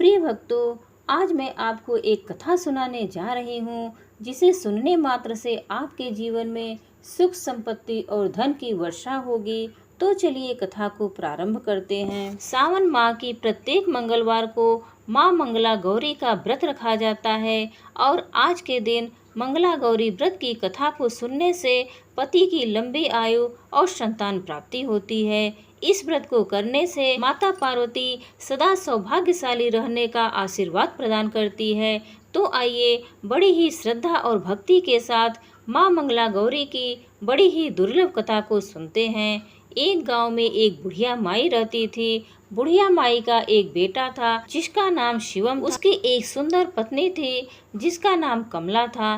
प्रिय भक्तों, आज मैं आपको एक कथा सुनाने जा रही हूँ, जिसे सुनने मात्र से आपके जीवन में सुख, संपत्ति और धन की वर्षा होगी। तो चलिए कथा को प्रारंभ करते हैं। सावन माह की प्रत्येक मंगलवार को माँ मंगला गौरी का व्रत रखा जाता है और आज के दिन मंगला गौरी व्रत की कथा को सुनने से पति की लंबी आयु और संतान प्राप्ति होती है। इस व्रत को करने से माता पार्वती सदा सौभाग्यशाली रहने का आशीर्वाद प्रदान करती है। तो आइए बड़ी ही श्रद्धा और भक्ति के साथ माँ मंगला गौरी की बड़ी ही दुर्लभ कथा को सुनते हैं। एक गांव में एक बुढ़िया माई रहती थी। बुढ़िया माई का एक बेटा था जिसका नाम शिवम था। उसकी एक सुंदर पत्नी थी जिसका नाम कमला था।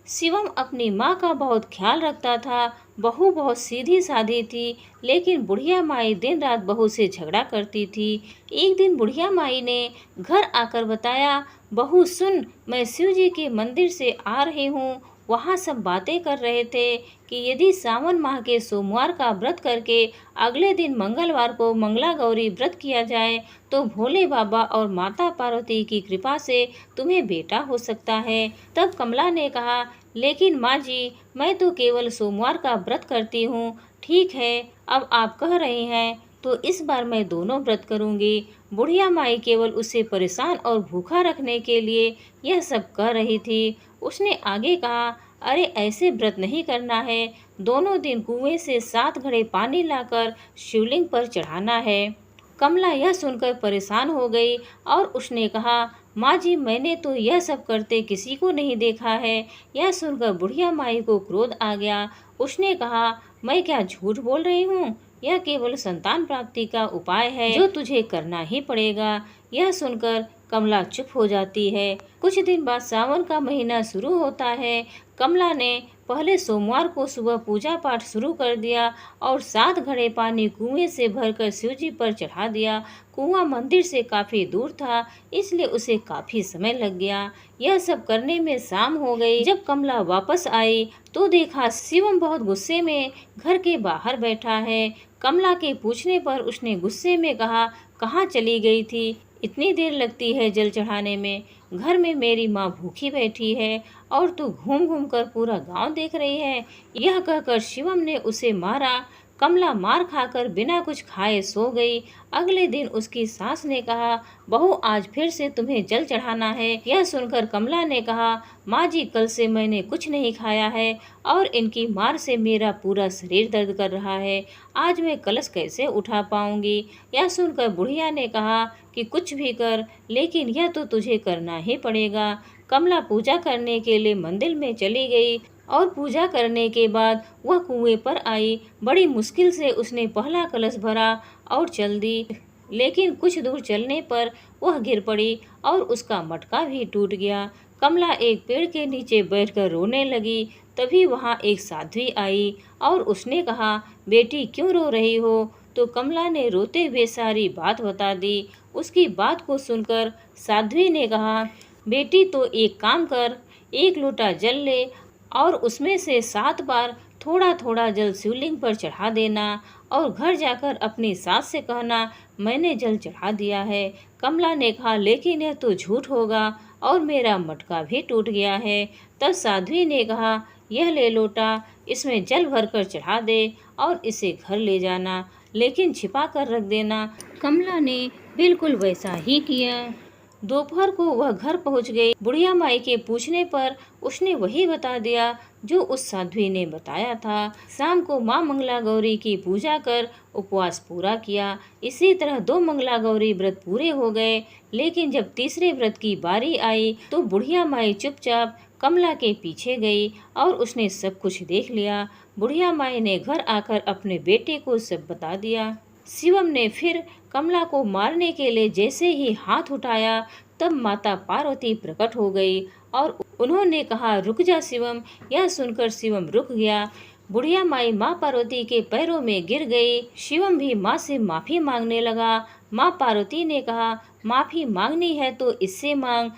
शिवम अपनी माँ का बहुत ख्याल रखता था। बहू बहुत सीधी साधी थी, लेकिन बुढ़िया माई दिन रात बहू से झगड़ा करती थी। एक दिन बुढ़िया माई ने घर आकर बताया, बहू सुन, मैं शिव जी के मंदिर से आ रही हूँ। वहाँ सब बातें कर रहे थे कि यदि सावन माह के सोमवार का व्रत करके अगले दिन मंगलवार को मंगला गौरी व्रत किया जाए तो भोले बाबा और माता पार्वती की कृपा से तुम्हें बेटा हो सकता है। तब कमला ने कहा, लेकिन माँ जी, मैं तो केवल सोमवार का व्रत करती हूँ। ठीक है, अब आप कह रही हैं तो इस बार मैं दोनों व्रत करूँगी। बुढ़िया माई केवल उसे परेशान और भूखा रखने के लिए यह सब कह रही थी। उसने आगे कहा, अरे ऐसे व्रत नहीं करना है। दोनों दिन कुएं से 7 घड़े पानी लाकर शिवलिंग पर चढ़ाना है। कमला यह सुनकर परेशान हो गई और उसने कहा, माँ जी, मैंने तो यह सब करते किसी को नहीं देखा है। यह सुनकर बुढ़िया माई को क्रोध आ गया। उसने कहा, मैं क्या झूठ बोल रही हूँ? यह केवल संतान प्राप्ति का उपाय है जो तुझे करना ही पड़ेगा। यह सुनकर कमला चुप हो जाती है। कुछ दिन बाद सावन का महीना शुरू होता है। कमला ने पहले सोमवार को सुबह पूजा पाठ शुरू कर दिया और 7 घड़े पानी कुएं से भरकर शिवजी पर चढ़ा दिया। कुआं मंदिर से काफी दूर था, इसलिए उसे काफी समय लग गया। यह सब करने में शाम हो गई। जब कमला वापस आई तो देखा शिवम बहुत गुस्से में घर के बाहर बैठा है। कमला के पूछने पर उसने गुस्से में कहा, कहाँ चली गई थी? इतनी देर लगती है जल चढ़ाने में। घर में मेरी माँ भूखी बैठी है और तू घूम घूम कर पूरा गांव देख रही है। यह कहकर शिवम ने उसे मारा। कमला मार खाकर बिना कुछ खाए सो गई। अगले दिन उसकी सास ने कहा, बहू, आज फिर से तुम्हें जल चढ़ाना है। यह सुनकर कमला ने कहा, माँ जी, कल से मैंने कुछ नहीं खाया है और इनकी मार से मेरा पूरा शरीर दर्द कर रहा है। आज मैं कलश कैसे उठा पाऊंगी? यह सुनकर बुढ़िया ने कहा कि कुछ भी कर, लेकिन यह तो तुझे करना ही पड़ेगा। कमला पूजा करने के लिए मंदिर में चली गई और पूजा करने के बाद वह कुएं पर आई। बड़ी मुश्किल से उसने पहला कलश भरा और चल दी, लेकिन कुछ दूर चलने पर वह गिर पड़ी और उसका मटका भी टूट गया। कमला एक पेड़ के नीचे बैठकर रोने लगी। तभी वहाँ एक साध्वी आई और उसने कहा, बेटी, क्यों रो रही हो? तो कमला ने रोते हुए सारी बात बता दी। उसकी बात को सुनकर साध्वी ने कहा, बेटी, तो एक काम कर, 1 लोटा जल ले और उसमें से 7 बार थोड़ा थोड़ा जल शिवलिंग पर चढ़ा देना और घर जाकर अपनी सास से कहना, मैंने जल चढ़ा दिया है। कमला ने कहा, लेकिन यह तो झूठ होगा और मेरा मटका भी टूट गया है। तब साध्वी ने कहा, यह ले लोटा, इसमें जल भरकर चढ़ा दे और इसे घर ले जाना, लेकिन छिपा कर रख देना। कमला ने बिल्कुल वैसा ही किया। दोपहर को वह घर पहुंच गई। बुढ़िया माई के पूछने पर उसने वही बता दिया जो उस साध्वी ने बताया था। शाम को माँ मंगला गौरी की पूजा कर उपवास पूरा किया। इसी तरह 2 मंगला गौरी व्रत पूरे हो गए। लेकिन जब तीसरे व्रत की बारी आई तो बुढ़िया माई चुपचाप कमला के पीछे गई और उसने सब कुछ देख लिया। बुढ़िया माई ने घर आकर अपने बेटे को सब बता दिया। शिवम ने फिर कमला को मारने के लिए जैसे ही हाथ उठाया, तब माता पार्वती प्रकट हो गई और उन्होंने कहा, रुक जा शिवम। यह सुनकर शिवम रुक गया। बुढ़िया माई माँ पार्वती के पैरों में गिर गई। शिवम भी माँ से माफी मांगने लगा। माँ पार्वती ने कहा, माफी मांगनी है तो इससे मांग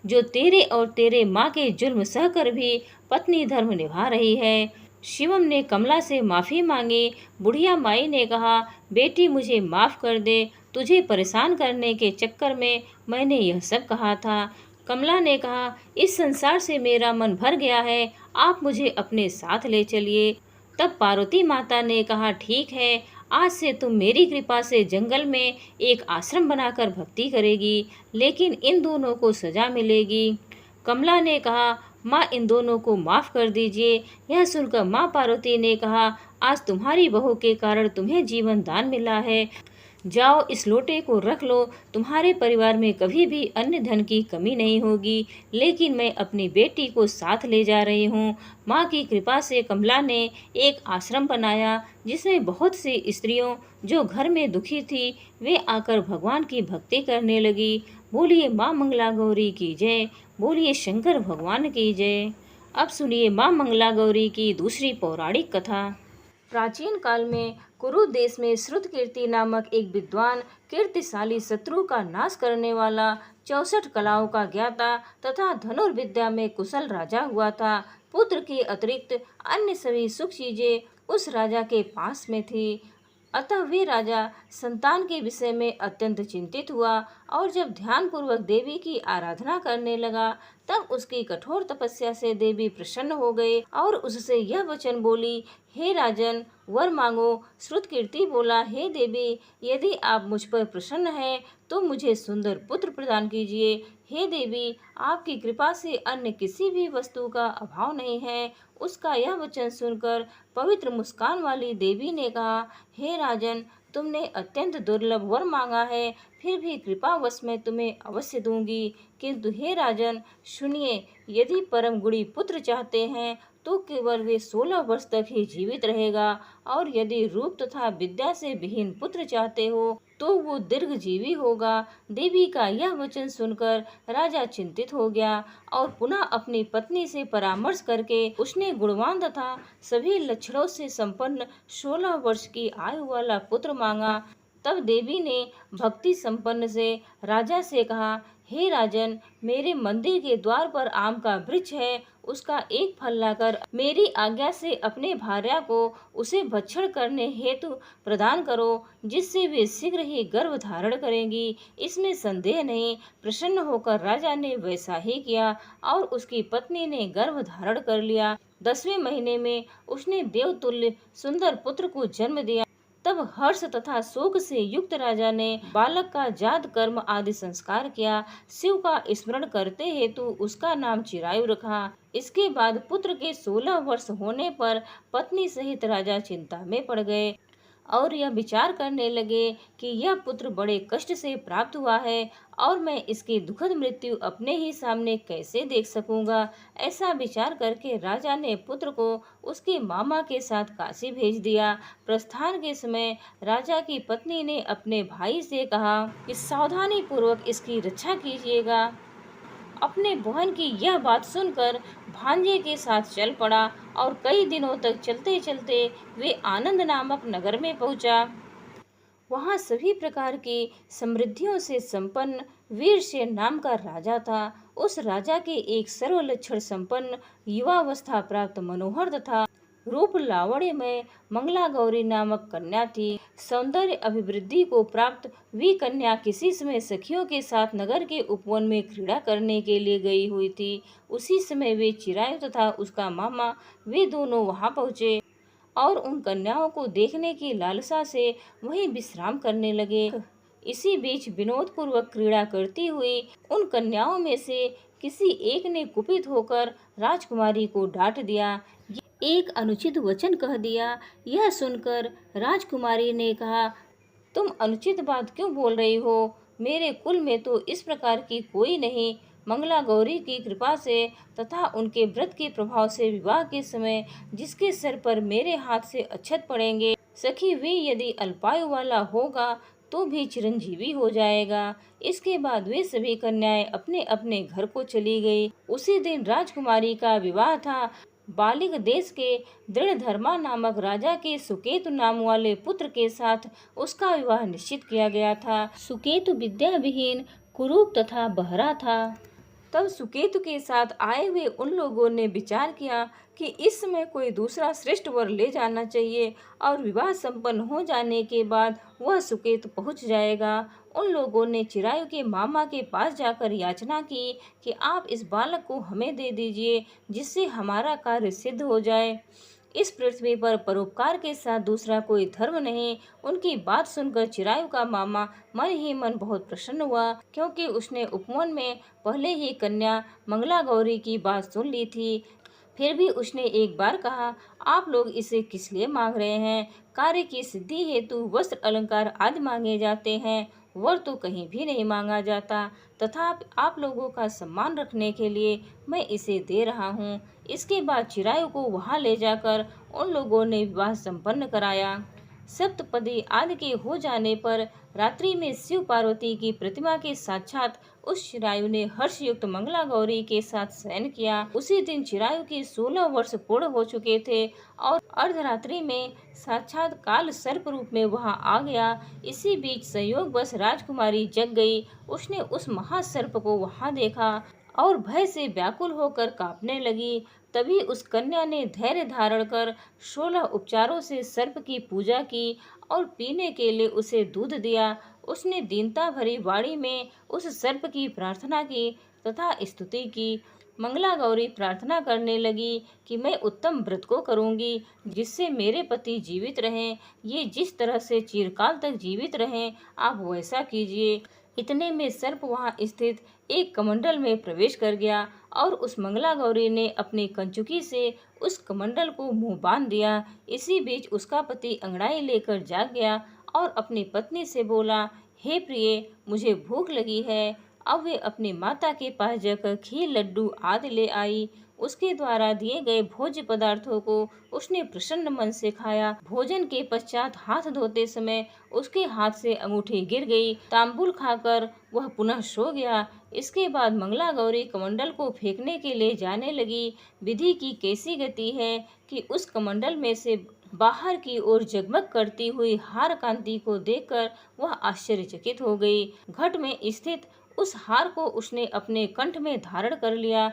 जो तेरे और तेरे माँ के जुल्म सहकर भी पत्नी धर्म निभा रही है। शिवम ने कमला से माफ़ी मांगी। बुढ़िया माई ने कहा, बेटी मुझे माफ़ कर दे, तुझे परेशान करने के चक्कर में मैंने यह सब कहा था। कमला ने कहा, इस संसार से मेरा मन भर गया है, आप मुझे अपने साथ ले चलिए। तब पार्वती माता ने कहा, ठीक है, आज से तुम मेरी कृपा से जंगल में एक आश्रम बनाकर भक्ति करेगी, लेकिन इन दोनों को सजा मिलेगी। कमला ने कहा, माँ इन दोनों को माफ़ कर दीजिए। यह सुनकर माँ पार्वती ने कहा, आज तुम्हारी बहू के कारण तुम्हें जीवन दान मिला है, जाओ इस लोटे को रख लो, तुम्हारे परिवार में कभी भी अन्य धन की कमी नहीं होगी, लेकिन मैं अपनी बेटी को साथ ले जा रही हूँ। माँ की कृपा से कमला ने एक आश्रम बनाया, जिसमें बहुत सी स्त्रियों जो घर में दुखी थी, वे आकर भगवान की भक्ति करने लगी। बोलिए माँ मंगला गौरी की जय, बोलिए शंकर भगवान की जय। अब सुनिए माँ मंगला गौरी की दूसरी पौराणिक कथा। प्राचीन काल में कुरु देश में श्रुतकीर्ति नामक एक विद्वान, कीर्तिशाली, शत्रु का नाश करने वाला, 64 कलाओं का ज्ञाता तथा धनुर्विद्या में कुशल राजा हुआ था। पुत्र के अतिरिक्त अन्य सभी सुख चीजें उस राजा के पास में थी। अतः वे राजा संतान के विषय में अत्यंत चिंतित हुआ, और जब ध्यानपूर्वक देवी की आराधना करने लगा, तब उसकी कठोर तपस्या से देवी प्रसन्न हो गई और उससे यह वचन बोली, हे राजन, वर मांगो। श्रुतकीर्ति बोला, हे देवी, यदि आप मुझ पर प्रसन्न हैं तो मुझे सुंदर पुत्र प्रदान कीजिए। हे देवी, आपकी कृपा से अन्य किसी भी वस्तु का अभाव नहीं है। उसका यह वचन सुनकर पवित्र मुस्कान वाली देवी ने कहा, हे राजन, तुमने अत्यंत दुर्लभ वर मांगा है, फिर भी कृपावश मैं तुम्हें अवश्य दूंगी। किंतु हे राजन सुनिए, यदि परम गुणी पुत्र चाहते हैं तो केवल वे 16 वर्ष तक ही जीवित रहेगा, और यदि रूप तथा विद्या से विहीन पुत्र चाहते हो तो वो दीर्घजीवी होगा। देवी का यह वचन सुनकर राजा चिंतित हो गया, और पुनः अपनी पत्नी से परामर्श करके उसने गुणवान तथा सभी लक्षणों से संपन्न 16 वर्ष की आयु वाला पुत्र मांगा। तब देवी ने भक्ति संपन्न से राजा से कहा, हे राजन, मेरे मंदिर के द्वार पर आम का वृक्ष है, उसका एक फल लाकर मेरी आज्ञा से अपने भार्या को उसे भक्षण करने हेतु प्रदान करो, जिससे वे शीघ्र ही गर्भ धारण करेंगी, इसमें संदेह नहीं। प्रसन्न होकर राजा ने वैसा ही किया, और उसकी पत्नी ने गर्भ धारण कर लिया। 10वें महीने में उसने देवतुल्य सुंदर पुत्र को जन्म दिया। तब हर्ष तथा शोक से युक्त राजा ने बालक का जात कर्म आदि संस्कार किया। शिव का स्मरण करते हेतु उसका नाम चिरायु रखा। इसके बाद पुत्र के 16 वर्ष होने पर पत्नी सहित राजा चिंता में पड़ गए, और यह विचार करने लगे कि यह पुत्र बड़े कष्ट से प्राप्त हुआ है, और मैं इसकी दुखद मृत्यु अपने ही सामने कैसे देख सकूंगा। ऐसा विचार करके राजा ने पुत्र को उसके मामा के साथ काशी भेज दिया। प्रस्थान के समय राजा की पत्नी ने अपने भाई से कहा कि सावधानी पूर्वक इसकी रक्षा कीजिएगा। अपने बहन की यह बात सुनकर भांजे के साथ चल पड़ा, और कई दिनों तक चलते चलते वे आनंद नामक नगर में पहुंचा। वहां सभी प्रकार की समृद्धियों से संपन्न वीरसेन नाम का राजा था। उस राजा के एक सर्वलक्षण संपन्न युवावस्था प्राप्त मनोहर तथा रूप लावण्य में मंगला गौरी नामक कन्या थी। सौंदर्य अभिवृद्धि को प्राप्त वी कन्या किसी समय सखियों के साथ नगर के उपवन में क्रीड़ा करने के लिए गई हुई थी। उसी समय वे चिरायु तथा उसका मामा वे दोनों वहां पहुंचे, और उन कन्याओं को देखने की लालसा से वहीं विश्राम करने लगे। इसी बीच विनोद पूर्वक क्रीड़ा करती हुई उन कन्याओं में से किसी एक ने कुपित होकर राजकुमारी को डांट दिया, एक अनुचित वचन कह दिया। यह सुनकर राजकुमारी ने कहा, तुम अनुचित बात क्यों बोल रही हो? मेरे कुल में तो इस प्रकार की कोई नहीं। मंगला गौरी की कृपा से तथा उनके व्रत के प्रभाव से विवाह के समय जिसके सिर पर मेरे हाथ से अक्षत पड़ेंगे, सखी वे यदि अल्पायु वाला होगा तो भी चिरंजीवी हो जाएगा। इसके बाद वे सभी कन्याएं अपने अपने घर को चली गई। उसी दिन राजकुमारी का विवाह था। बालिक देश के दृढ़धर्मा नामक राजा के सुकेतु नाम वाले पुत्र के साथ उसका विवाह निश्चित किया गया था। सुकेतु विद्या विहीन, कुरूप तथा बहरा था। तब सुकेतु के साथ आए हुए उन लोगों ने विचार किया कि इस समय कोई दूसरा श्रेष्ठ वर ले जाना चाहिए और विवाह संपन्न हो जाने के बाद वह सुकेतु पहुंच जाएगा। उन लोगों ने चिरायु के मामा के पास जाकर याचना की कि आप इस बालक को हमें दे दीजिए, जिससे हमारा कार्य सिद्ध हो जाए। इस पृथ्वी पर परोपकार के साथ दूसरा कोई धर्म नहीं। उनकी बात सुनकर चिरायु का मामा मन ही मन बहुत प्रसन्न हुआ, क्योंकि उसने उपवन में पहले ही कन्या मंगला गौरी की बात सुन ली थी। फिर भी उसने एक बार कहा, आप लोग इसे किस लिए मांग रहे हैं? कार्य की सिद्धि हेतु वस्त्र अलंकार आदि मांगे जाते हैं, वर तो कहीं भी नहीं मांगा जाता। तथा आप लोगों का सम्मान रखने के लिए मैं इसे दे रहा हूँ। इसके बाद चिरायु को वहां ले जाकर उन लोगों ने विवाह संपन्न कराया। सप्तपदी आदि के हो जाने पर रात्रि में शिव पार्वती की प्रतिमा के साक्षात उस चिरायु ने हर्षयुक्त मंगला गौरी के साथ शयन किया। उसी दिन चिरायु के 16 वर्ष पूर्ण हो चुके थे और अर्धरात्रि में साक्षात काल सर्प रूप में वहां आ गया। इसी बीच संयोग बस राजकुमारी जग गई। उसने उस महासर्प को वहां देखा और भय से व्याकुल होकर कांपने लगी। तभी उस कन्या ने धैर्य धारण कर 16 उपचारों से सर्प की पूजा की और पीने के लिए उसे दूध दिया। उसने दीनता भरी वाणी में उस सर्प की प्रार्थना की तथा स्तुति की। मंगला गौरी प्रार्थना करने लगी कि मैं उत्तम व्रत को करूंगी, जिससे मेरे पति जीवित रहें। ये जिस तरह से चिरकाल तक जीवित रहें, आप वैसा कीजिए। इतने में सर्प वहां स्थित एक कमंडल में प्रवेश कर गया और उस मंगला गौरी ने अपनी कंचुकी से उस कमंडल को मुंह बांध दिया। इसी बीच उसका पति अंगड़ाई लेकर जाग गया और अपनी पत्नी से बोला, हे प्रिय, मुझे भूख लगी है। अब वे अपनी माता के पास जाकर खीर, लड्डू आदि ले आई। उसके द्वारा दिए गए भोज्य पदार्थों को उसने प्रसन्न मन से खाया। भोजन के पश्चात हाथ धोते समय उसके हाथ से अंगूठी गिर गई। तांबुल खाकर वह पुनः सो गया। इसके बाद मंगला गौरी कमंडल को फेंकने के लिए जाने लगी। विधि की कैसी गति है कि उस कमंडल में से बाहर की ओर जगमग करती हुई हार कांति को देखकर वह आश्चर्यचकित हो गई। घट में स्थित उस हार को उसने अपने कंठ में धारण कर लिया।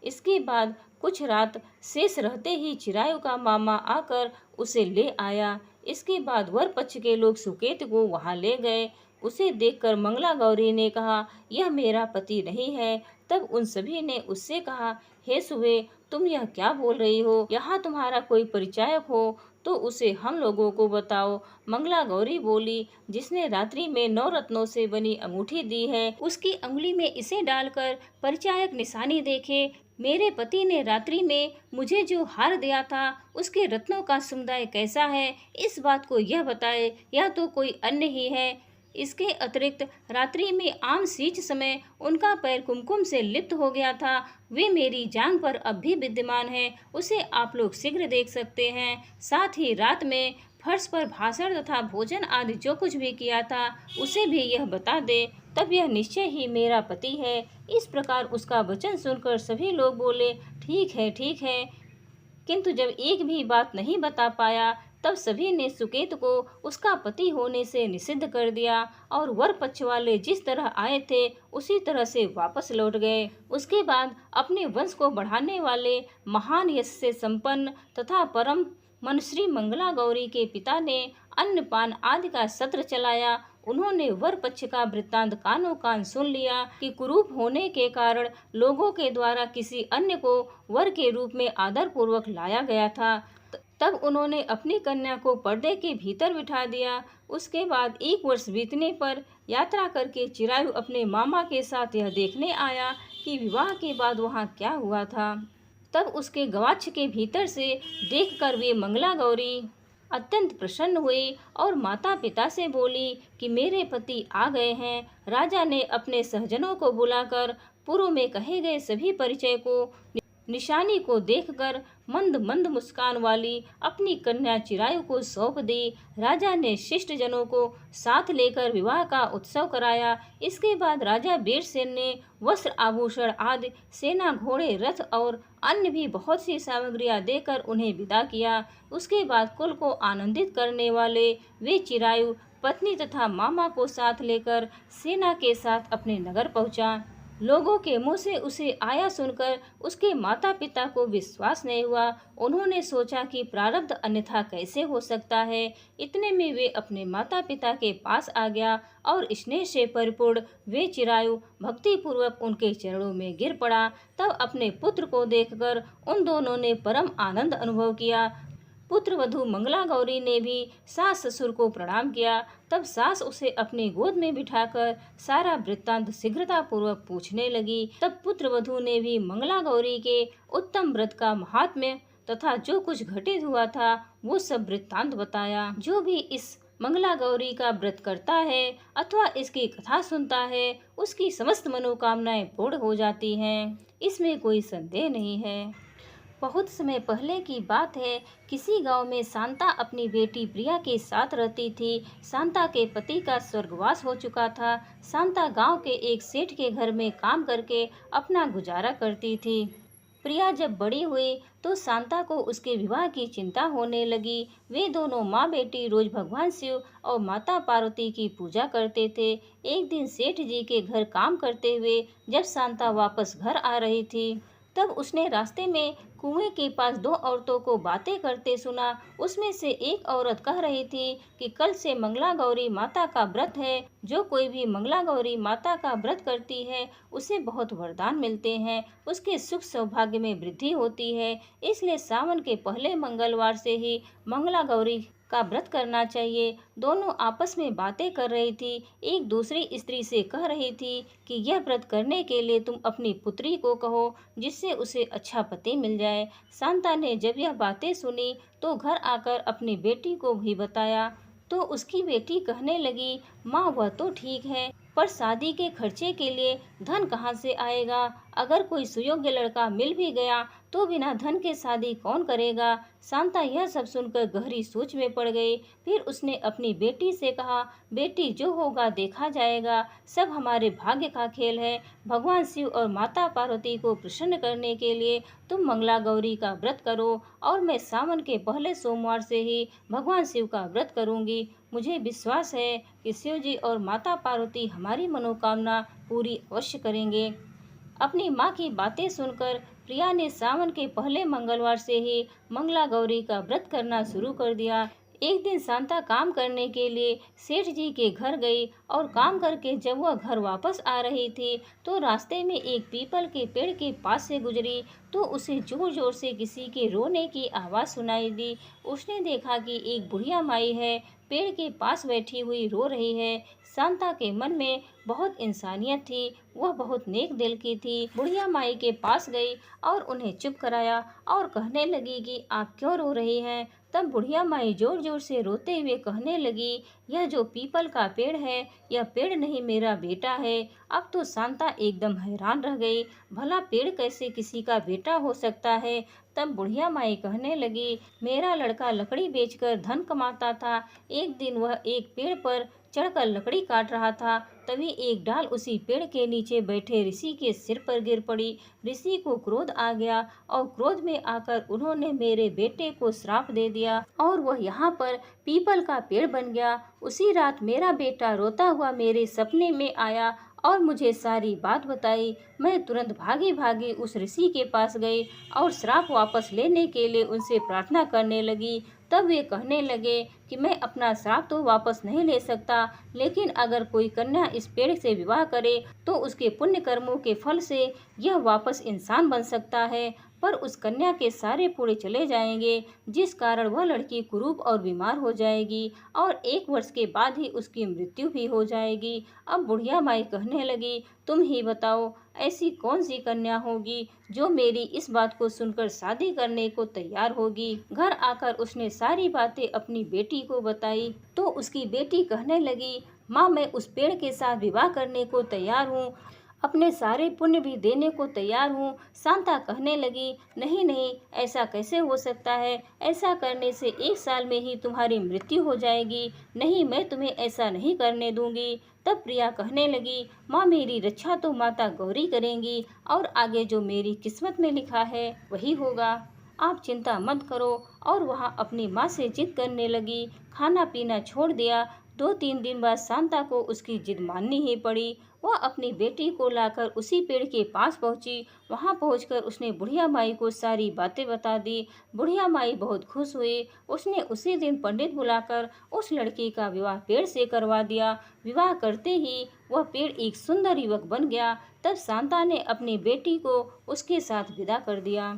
इसके बाद कुछ रात शेष रहते ही चिरायु का मामा आकर उसे ले आया। इसके बाद वर पक्ष के लोग सुकेत को वहां ले गए। उसे देखकर मंगला गौरी ने कहा, यह मेरा पति नहीं है। तब उन सभी ने उससे कहा, हे सुबे, तुम यह क्या बोल रही हो? यहाँ तुम्हारा कोई परिचायक हो तो उसे हम लोगों को बताओ। मंगला गौरी बोली, जिसने रात्रि में 9 रत्नों से बनी अंगूठी दी है, उसकी अंगुली में इसे डालकर परिचायक निशानी देखे। मेरे पति ने रात्रि में मुझे जो हार दिया था, उसके रत्नों का समुदाय कैसा है, इस बात को यह बताए। यह तो कोई अन्य ही है। इसके अतिरिक्त रात्रि में आम सींच समय उनका पैर कुमकुम से लिप्त हो गया था। वे मेरी जांघ पर अब भी विद्यमान है। उसे आप लोग शीघ्र देख सकते हैं। साथ ही रात में फर्श पर भाषण तथा भोजन आदि जो कुछ भी किया था, उसे भी यह बता दे, तब यह निश्चय ही मेरा पति है। इस प्रकार उसका वचन सुनकर सभी लोग बोले, ठीक है, ठीक है। किंतु जब एक भी बात नहीं बता पाया, तब सभी ने सुकेत को उसका पति होने से निषिद्ध कर दिया और वर पक्ष वाले जिस तरह आए थे उसी तरह से वापस लौट गए। उसके बाद अपने वंश को बढ़ाने वाले महान यश से संपन्न तथा परम मनश्री मंगला गौरी के पिता ने अन्नपान आदि का सत्र चलाया। उन्होंने वर पक्ष का वृत्तांत कानों कान सुन लिया कि कुरूप होने के कारण लोगों के द्वारा किसी अन्य को वर के रूप में आदर पूर्वक लाया गया था। तब उन्होंने अपनी कन्या को पर्दे के भीतर बिठा दिया। उसके बाद 1 वर्ष बीतने पर यात्रा करके चिरायु अपने मामा के साथ यह देखने आया कि विवाह के बाद वहाँ क्या हुआ था। तब उसके गवाक्ष के भीतर से देखकर वे मंगला गौरी अत्यंत प्रसन्न हुई और माता पिता से बोली कि मेरे पति आ गए हैं। राजा ने अपने सहजनों को बुलाकर पूर्व में कहे गए सभी परिचय को निशानी को देखकर मंद मंद मुस्कान वाली अपनी कन्या चिरायु को सौंप दी। राजा ने शिष्ट जनों को साथ लेकर विवाह का उत्सव कराया। इसके बाद राजा वीरसेन ने वस्त्र आभूषण आदि, सेना, घोड़े, रथ और अन्य भी बहुत सी सामग्रियां देकर उन्हें विदा किया। उसके बाद कुल को आनंदित करने वाले वे चिरायु पत्नी तथा मामा को साथ लेकर सेना के साथ अपने नगर पहुंचा। लोगों के मुंह से उसे आया सुनकर उसके माता पिता को विश्वास नहीं हुआ। उन्होंने सोचा कि प्रारब्ध अन्यथा कैसे हो सकता है। इतने में वे अपने माता पिता के पास आ गया और स्नेह से परिपूर्ण वे चिरायु भक्ति पूर्वक उनके चरणों में गिर पड़ा। तब अपने पुत्र को देखकर उन दोनों ने परम आनंद अनुभव किया। पुत्र वधू मंगला गौरी ने भी सास ससुर को प्रणाम किया। तब सास उसे अपनी गोद में बिठाकर सारा वृत्तांत शीघ्रता पूर्वक पूछने लगी। तब पुत्र वधू ने भी मंगला गौरी के उत्तम व्रत का महात्म्य तथा जो कुछ घटित हुआ था वो सब वृत्तांत बताया। जो भी इस मंगला गौरी का व्रत करता है अथवा इसकी कथा सुनता है उसकी समस्त मनोकामनाएं पूर्ण हो जाती हैं, इसमें कोई संदेह नहीं है। बहुत समय पहले की बात है। किसी गांव में शांता अपनी बेटी प्रिया के साथ रहती थी। शांता के पति का स्वर्गवास हो चुका था। शांता गांव के एक सेठ के घर में काम करके अपना गुजारा करती थी। प्रिया जब बड़ी हुई तो शांता को उसके विवाह की चिंता होने लगी। वे दोनों माँ बेटी रोज भगवान शिव और माता पार्वती की पूजा करते थे। एक दिन सेठ जी के घर काम करते हुए जब शांता वापस घर आ रही थी तब उसने रास्ते में कुएं के पास दो औरतों को बातें करते सुना। उसमें से एक औरत कह रही थी कि कल से मंगला गौरी माता का व्रत है। जो कोई भी मंगला गौरी माता का व्रत करती है उसे बहुत वरदान मिलते हैं, उसके सुख सौभाग्य में वृद्धि होती है। इसलिए सावन के पहले मंगलवार से ही मंगला गौरी का व्रत करना चाहिए। दोनों आपस में बातें कर रही थी। एक दूसरी स्त्री से कह रही थी कि यह व्रत करने के लिए तुम अपनी पुत्री को कहो जिससे उसे अच्छा पति मिल जाए। शांता ने जब यह बातें सुनी तो घर आकर अपनी बेटी को भी बताया तो उसकी बेटी कहने लगी, माँ वह तो ठीक है पर शादी के खर्चे के लिए धन कहाँ से आएगा। अगर कोई सुयोग्य लड़का मिल भी गया तो बिना धन के शादी कौन करेगा। शांता यह सब सुनकर गहरी सोच में पड़ गई। फिर उसने अपनी बेटी से कहा, बेटी जो होगा देखा जाएगा, सब हमारे भाग्य का खेल है। भगवान शिव और माता पार्वती को प्रसन्न करने के लिए तुम मंगला गौरी का व्रत करो और मैं सावन के पहले सोमवार से ही भगवान शिव का व्रत करूंगी। मुझे विश्वास है कि शिव जी और माता पार्वती हमारी मनोकामना पूरी अवश्य करेंगे। अपनी माँ की बातें सुनकर प्रिया ने सावन के पहले मंगलवार से ही मंगला गौरी का व्रत करना शुरू कर दिया। एक दिन शांता काम करने के लिए सेठ जी के घर गई और काम करके जब वह घर वापस आ रही थी तो रास्ते में एक पीपल के पेड़ के पास से गुजरी तो उसे जोर जोर से किसी के रोने की आवाज़ सुनाई दी। उसने देखा कि एक बुढ़िया माई है, पेड़ के पास बैठी हुई रो रही है। शांता के मन में बहुत इंसानियत थी, वह बहुत नेक दिल की थी। बुढ़िया माई के पास गई और उन्हें चुप कराया और कहने लगी कि आप क्यों रो रही हैं। तब बुढ़िया माई जोर जोर से रोते हुए कहने लगी, यह जो पीपल का पेड़ है यह पेड़ नहीं मेरा बेटा है। अब तो शांता एकदम हैरान रह गई, भला पेड़ कैसे किसी का बेटा हो सकता है। तब बुढ़िया माई कहने लगी, मेरा लड़का लकड़ी बेचकर धन कमाता था। एक दिन वह एक पेड़ पर चढ़कर लकड़ी काट रहा था, तभी एक डाल उसी पेड़ के नीचे बैठे ऋषि के सिर पर गिर पड़ी। ऋषि को क्रोध आ गया और क्रोध में आकर उन्होंने मेरे बेटे को श्राप दे दिया और वह यहाँ पर पीपल का पेड़ बन गया। उसी रात मेरा बेटा रोता हुआ मेरे सपने में आया और मुझे सारी बात बताई। मैं तुरंत भागी भागी उस ऋषि के पास गई और श्राप वापस लेने के लिए उनसे प्रार्थना करने लगी। तब वे कहने लगे कि मैं अपना श्राप तो वापस नहीं ले सकता, लेकिन अगर कोई कन्या इस पेड़ से विवाह करे तो उसके पुण्य कर्मों के फल से यह वापस इंसान बन सकता है। पर उस कन्या के सारे पुण्य चले जाएंगे जिस कारण वह लड़की कुरूप और बीमार हो जाएगी और 1 वर्ष के बाद ही उसकी मृत्यु भी हो जाएगी। अब बुढ़िया माई कहने लगी, तुम ही बताओ ऐसी कौन सी कन्या होगी जो मेरी इस बात को सुनकर शादी करने को तैयार होगी। घर आकर उसने सारी बातें अपनी बेटी को बताई तो उसकी बेटी कहने लगी, माँ मैं उस पेड़ के साथ विवाह करने को तैयार हूँ, अपने सारे पुण्य भी देने को तैयार हूँ। शांता कहने लगी, नहीं नहीं ऐसा कैसे हो सकता है, ऐसा करने से 1 साल में ही तुम्हारी मृत्यु हो जाएगी। नहीं मैं तुम्हें ऐसा नहीं करने दूंगी। तब प्रिया कहने लगी, माँ मेरी रक्षा तो माता गौरी करेंगी और आगे जो मेरी किस्मत में लिखा है वही होगा, आप चिंता मत करो। और वहाँ अपनी माँ से जिद करने लगी। खाना पीना छोड़ दिया। 2-3 दिन बाद शांता को उसकी जिद माननी ही पड़ी। वह अपनी बेटी को लाकर उसी पेड़ के पास पहुंची। वहां पहुंचकर उसने बुढ़िया माई को सारी बातें बता दी। बुढ़िया माई बहुत खुश हुई। उसने उसी दिन पंडित बुलाकर उस लड़की का विवाह पेड़ से करवा दिया। विवाह करते ही वह पेड़ एक सुंदर युवक बन गया। तब शांता ने अपनी बेटी को उसके साथ विदा कर दिया।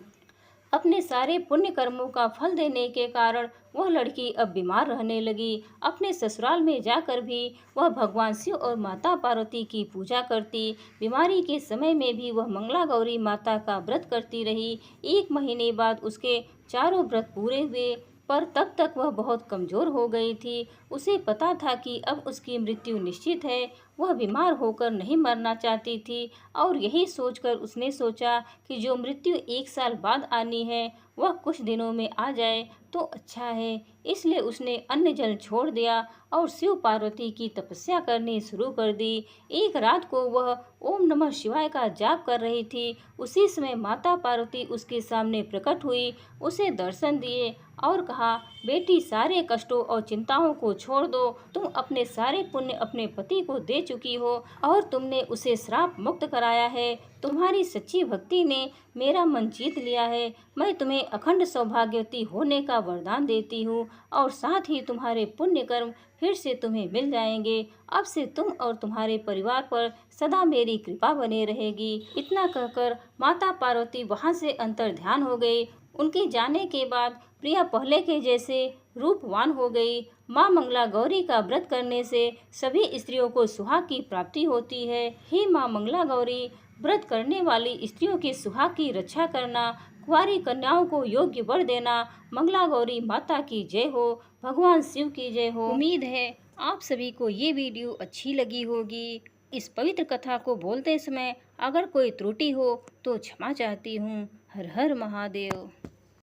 अपने सारे पुण्य कर्मों का फल देने के कारण वह लड़की अब बीमार रहने लगी। अपने ससुराल में जाकर भी वह भगवान शिव और माता पार्वती की पूजा करती। बीमारी के समय में भी वह मंगला गौरी माता का व्रत करती रही। 1 महीने बाद उसके चारों व्रत पूरे हुए, पर तब तक वह बहुत कमजोर हो गई थी। उसे पता था कि अब उसकी मृत्यु निश्चित है। वह बीमार होकर नहीं मरना चाहती थी और यही सोचकर उसने सोचा कि जो मृत्यु 1 साल बाद आनी है वह कुछ दिनों में आ जाए तो अच्छा है। इसलिए उसने अन्न जल छोड़ दिया और शिव पार्वती की तपस्या करनी शुरू कर दी। एक रात को वह ओम नमः शिवाय का जाप कर रही थी। उसी समय माता पार्वती उसके सामने प्रकट हुई, उसे दर्शन दिए और कहा, बेटी सारे कष्टों और चिंताओं को छोड़ दो। तुम अपने सारे पुण्य अपने पति को दे चुकी हो और तुमने उसे श्राप मुक्त कराया है। तुम्हारी सच्ची भक्ति ने मेरा मन जीत लिया है। मैं तुम्हें अखंड सौभाग्यवती होने का वरदान देती हूँ और साथ ही तुम्हारे पुण्य कर्म फिर से तुम्हें मिल जाएंगे। अब से तुम और तुम्हारे परिवार पर सदा मेरी कृपा बने रहेगी। इतना कहकर माता पार्वती वहां से अंतर ध्यान हो गई। उनके जाने के बाद प्रिया पहले के जैसे रूपवान हो गई। माँ मंगला गौरी का व्रत करने से सभी स्त्रियों को सुहाग की प्राप्ति होती है। हे माँ मंगला गौरी, व्रत करने वाली स्त्रियों की सुहाग की रक्षा करना, कुंवारी कन्याओं को योग्य वर देना। मंगला गौरी माता की जय हो, भगवान शिव की जय हो। उम्मीद है आप सभी को ये वीडियो अच्छी लगी होगी। इस पवित्र कथा को बोलते समय अगर कोई त्रुटि हो तो क्षमा चाहती हूँ। हर हर महादेव।